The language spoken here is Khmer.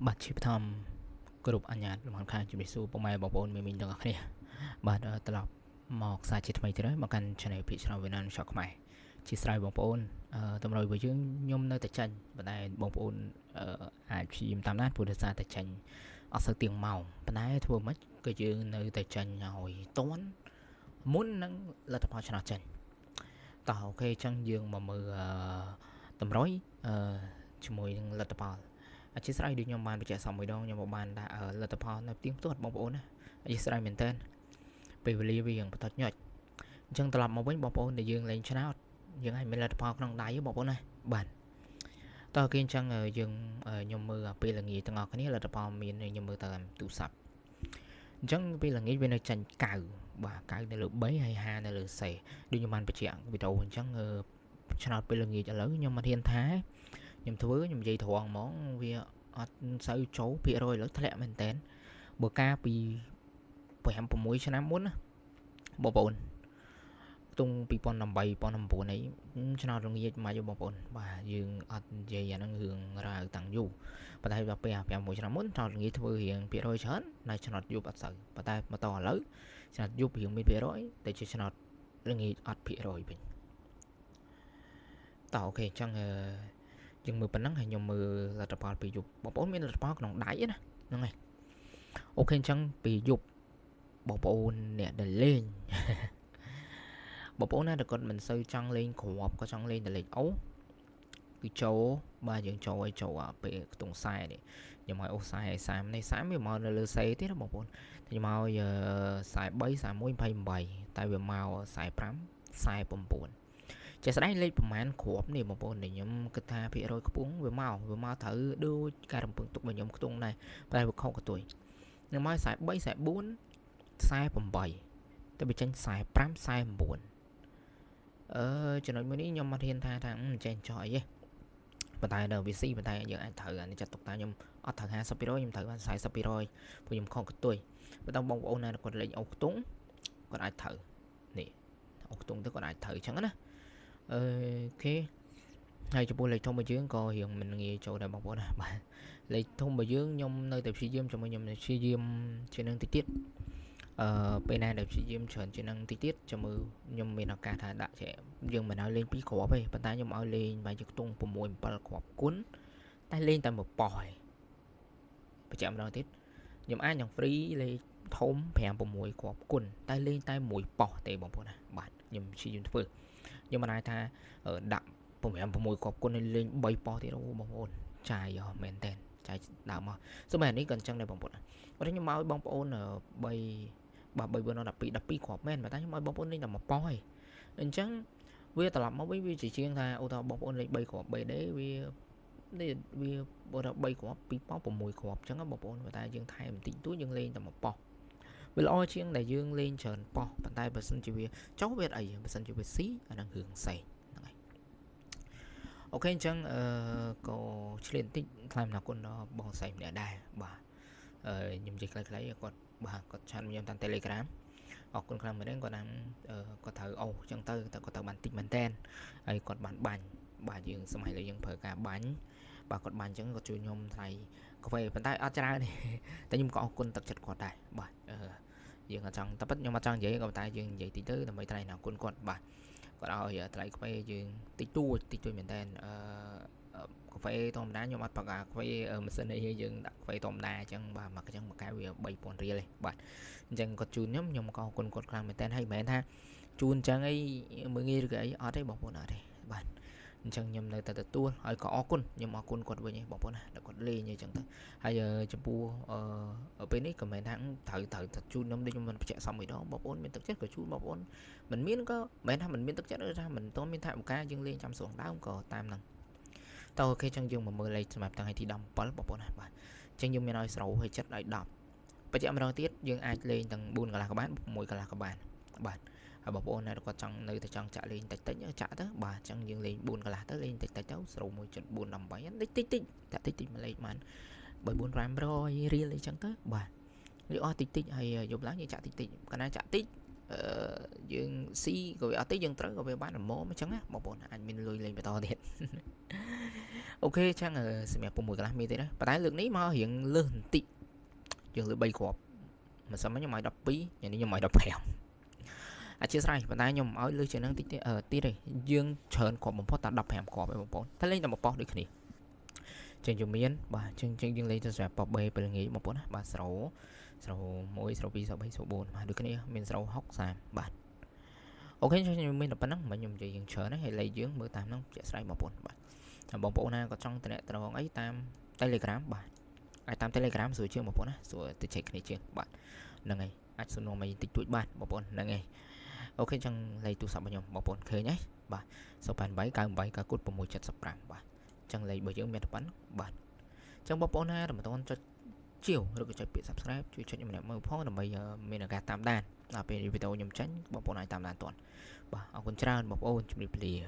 บัตรชีพทอมกรุ๊ปอัญญาตบางครั้งจะไปสู้ปมายบอกปนมีมินต่างគ្នាបាទត្រឡប់មកសាជាថ្មីទៀតហើយមកកាន់ channel ពីឆ្នាំវៀតណាមឆក់ខ្មែរជាស្រ័យបងប្អូនតម្រូវរបស់យើងខ្ញុំនៅតែចាញ់ប៉ុន្តែបងប្អូនអាចព្យាយាមតាមដានព្រោះដោយសារតែចាញ់អត់សូវទៀងម៉ោងប៉ុន្តែធ្វើមិនក៏យើងនៅតែចាញ់ឲ្យតន់មុននឹងលទ្ធផលឆ្នោតចាញ់តោះអូខេអញ្ចឹងយើងមកមើលតម្រុយជាមួយនឹងលទ្ធផលអធិស្ឋានដូចខ្ញុំបានបញ្ជាក់សមួយដងខ្ញុំបានដាក់លទ្ធផលនៅផ្ទះបងប្អូនណាអធិស្ឋានមែនតើពេលវេលាវាយ៉ាងបន្តញ៉ាច់អញ្ចឹងត្រឡប់មកវិញបងប្អូនដែលយើងលេងឆ្នោតយើងឲ្យមានលទ្ធផលក្នុងដៃបងប្អូនណាបាទតើគេអញ្ចឹងយើងខ្ញុំមើលពេលល្ងាចទាំងអស់គ្នាលទ្ធផលមានខ្ញុំមើលតាមទូរស័ព្ទអញ្ចឹងពេលល្ងាចវានៅចាញ់កៅបាទកៅនៅលើ3ហើយ5នៅលើសេដូចខ្ញុំបានបញ្ជាក់វីដេអូអញ្ចឹងឆ្នោតពេលល្ងាចឥឡូវខ្ញុំមិនហ៊ានថាខ្ញុំធ្វើខ្ញុំនិយាយត្រង់ហ្មងវាអត់សូវចូលភាគរយឥឡូវធ្លាក់មែនតើបើការពី5 6ឆ្នាំមុនណាបងប្អូនខ្ទង់2018 2019នេះឆ្នោតរងាចមកយកបងប្អូនបាទយើងអត់និយាយអាហ្នឹងរឿងរ៉ាវតាំងយូរប៉ុន្តែដល់ពេល5 6ឆ្នាំមុនឆ្នោតរងាចធ្វើរៀងភាគរយច្រើននៅឆ្នោតយប់អត់សូវប៉ុន្តែមកតឥឡូវឆ្នោតយប់រៀងមានភាគរយតែជាឆ្នោតរងាចអត់ភាគរយវិញតោះអូខេអញ្ចឹងយើងមើលប៉ុណ្ណឹងហើយខ្ញុំមើលលទ្ធផលពីយប់បងប្អូនមានលទ្ធផលក្នុងដៃណាហ្នឹងហើយអូខេអញ្ចឹងពីយប់បងប្អូនអ្នកដែលលេងបងប្អូនណាដែលគាត់មិនសូវចង់លេងគ្រាប់ក៏ចង់លេងតែលេងអូគឺចូលបាទយើងចូលឲ្យចូលពេលខ្ទង់ខ្សែនេះខ្ញុំឲ្យអូខ្សែឲ្យ30នេះ30វាមកនៅលើសេទៀតណាបងប្អូនខ្ញុំឲ្យខ្សែ3 41 28តែវាមកខ្សែ5 49ចេះស្ដែងលេខប្រហែលគ្រាប់នេះបងប្អូនដែលខ្ញុំគិតថាភាគរយខ្ពស់វាមកត្រូវដូចការរំពឹងទុករបស់ខ្ញុំខ្ទង់ដែរតែវាខុសក៏ទួយខ្ញុំឲ្យខ្សែ3 ខ្សែ4 ខ្សែ8តែវាចេញខ្សែ5 ខ្សែ9ចំណុចមួយនេះខ្ញុំអត់ហ៊ានថាចេះចោះអីទេប៉ុន្តែដល់ VC ប៉ុន្តែយើងអាចត្រូវអានេះចាត់ទុកថាខ្ញុំអត់ត្រូវ 50% ខ្ញុំត្រូវបាន 40% ព្រោះខ្ញុំខុសក៏ទួយបើតើបងប្អូនណាគាត់លេងអូខ្ទង់គាត់អាចត្រូវនេះអូខ្ទង់ទៅគាត់អាចត្រូវអញ្ចឹងណាអូខេហើយចំពោះលេខធំរបស់យើងក៏រៀងមិនងាយចូលដែរបងប្អូនណាបាទលេខធំរបស់យើងខ្ញុំនៅតែព្យាយាមជាមួយខ្ញុំព្យាយាមជានឹងតិចទៀតពេលណាដែលព្យាយាមច្រើនជានឹងតិចទៀតចាំមើលខ្ញុំមានឱកាសថាដាក់ចេះយើងមិនឲ្យលេង2គ្រាប់ទេប៉ុន្តែខ្ញុំឲ្យលេងបាយជាខ្ទង់6 7គ្រាប់គុណតែលេងតែមួយប៉ោះឯងបញ្ជាក់ម្ដងទៀតខ្ញុំអាចនឹង free លេខធំ5 6គ្រាប់គុណតែលេងតែមួយប៉ោះទេបងប្អូនណាបាទខ្ញុំព្យាយាមធ្វើខ្ញុំមិនអាចថាដាក់5 6គ្រាប់គុណលេង3ប៉ោះទៀតបងប្អូនចាយមែនតើចាយដើមមកសូម្បីអានេះក៏អញ្ចឹងដែរបងប្អូនគាត់ខ្ញុំមកឲ្យបងប្អូន3បាទ3 4 12គ្រាប់មែនតែខ្ញុំឲ្យបងប្អូនលេងតែមួយប៉ោះឯងអញ្ចឹងវាត្រឡប់មកវិញវាជាជាងថាអូតបងប្អូនលេង3គ្រាប់ 3D វាបើថា3គ្រាប់2ប៉ោះ6គ្រាប់អញ្ចឹងបងប្អូនតែយើងថែមបន្តិចតួចយើងលេងតែមួយប៉ោះវាល្អជាងដែលយើងលេងច្រើនប៉ោះប៉ុន្តែបើសិនជាវាចុះវាអីបើសិនជាវាស៊ីអាហ្នឹងរឿងផ្សេងហ្នឹងហើយអូខេអញ្ចឹងក៏ឆ្លៀនបន្តិចថ្លែងអំណរគុណដល់បងស្រីម្នាក់ដែរបាទខ្ញុំនិយាយខ្លីៗគាត់បាទគាត់ឆាតខ្ញុំតាម Telegram អរគុណខ្លាំងមែនទេគាត់តាមគាត់ត្រូវអូអញ្ចឹងទៅគាត់ត្រូវបានតិចមែនតែនហើយគាត់បានបាញ់បាទយើងសម័យលើយើងប្រើការបាញ់បាទគាត់បាញ់អញ្ចឹងគាត់ជួយខ្ញុំថ្លៃកាហ្វេប៉ុន្តែអត់ច្រើនទេតែខ្ញុំក៏អរគុណទឹកចិត្តគាត់ដែរបាទយើងអត់ចង់តែពិតខ្ញុំអត់ចង់និយាយក៏តែយើងនិយាយតិចទៅដើម្បីថ្លៃអរគុណគាត់បាទគាត់ឲ្យថ្លៃកាហ្វេយើងតិចតួចមែនតែនកាហ្វេធម្មតាខ្ញុំអត់ប្រើកាហ្វេម៉ាស៊ីនអីយើងដាក់កាហ្វេធម្មតាអញ្ចឹងបាទមកអញ្ចឹងមួយកែវវា3000រៀលទេបាទអញ្ចឹងគាត់ជូនខ្ញុំក៏អរគុណគាត់ខ្លាំងមែនតើហើយមិនមែនថាជូនអញ្ចឹងអីមើងងាយឬក៏អីអត់ទេបងប្អូនអត់ទេបាទអញ្ចឹងខ្ញុំនៅតែទទួលហើយក៏អរគុណខ្ញុំអរគុណគាត់វិញបងប្អូនណាដែលគាត់លេងអញ្ចឹងទៅហើយចំពោះពេលនេះក៏មិនថាត្រូវជូនខ្ញុំដូចខ្ញុំមិនបញ្ជាក់សមមួយដងបងប្អូនមានទឹកចិត្តក៏ជូនបងប្អូនមិនមានក៏មិនថាមិនមានទឹកចិត្តឬថាមិនទាន់មានថាឱកាសយើងលេងចាំសួងដើមក៏តាមហ្នឹងតើអូខេអញ្ចឹងយើងមកមើលលេខសម្រាប់ថ្ងៃទី17បងប្អូនណាបាទអញ្ចឹងយើងមានឲ្យស្រូវឲ្យចិត្តឲ្យ10បញ្ជាក់ម្ដងទៀតយើងអាចលេងទាំង4កន្លះក៏បាន6កន្លះក៏បានបាទហើយបងប្អូនណាគាត់ចង់នៅតែចង់ចាក់លេងតិចចាក់ទៅបាទអញ្ចឹងយើងលេង4កន្លះទៅលេងតិចទៅស្រូវ 1.418 តិចចាក់តិចមួយលេខបាន3-400រៀលអីចឹងទៅបាទវាអស់តិចហើយយប់ឡើងយើងចាក់តិចកណ្ណាចាក់តិចយើងស៊ីក៏វាអត់តិចយើងត្រូវក៏វាបានល្មមអញ្ចឹងណាបងប្អូនអាចមានលុយលេងបន្តទៀត ok chẳng xem một mùi cái mi thế đấy và tái lượng ní mà hiện lương tị dừng lựa bay cọp mà sao mấy nhóm mày đọc bí nhà đi nhóm mày đọc hẻo chia sẻ và tái nhóm ở lưới chơi năng tí đây dương chờn của một pot ta đọc hẻm cọp với một pot thay lên là một pot được này trên dùng miến và trên dương lấy cho sẹp bọc bê bên nghĩ một pot và sáu mỗi sáu pi sáu bảy sáu bốn mà được cái này mình sáu hóc xàm bạn ok cho nên mình đọc bắn mà nhung chỉ dừng chờn hay lấy dương mưa tam nó chia sẻ một pot bạn bóng bộ na có trong internet rồi ấy tam telegram bạn ai tam telegram rồi chưa một pot rồi tôi check này chưa bạn là ngày ai số mày tích tuổi bạn một pot là ngày ok chẳng lấy tu sắm bao nhiêu một pot khơi nhé bạn số bàn bảy cả cút một mùi chặt sập ram bạn chẳng lấy bởi những mẹ bắn bạn trong bóng bộ na là một con cho chiều rồi cái bị subscribe chui cho những mẹ mơ phó là bây giờ mình là gà tam đàn là về video nhầm tránh bóng bộ này tam đàn toàn bà ông con trai một ô chụp đi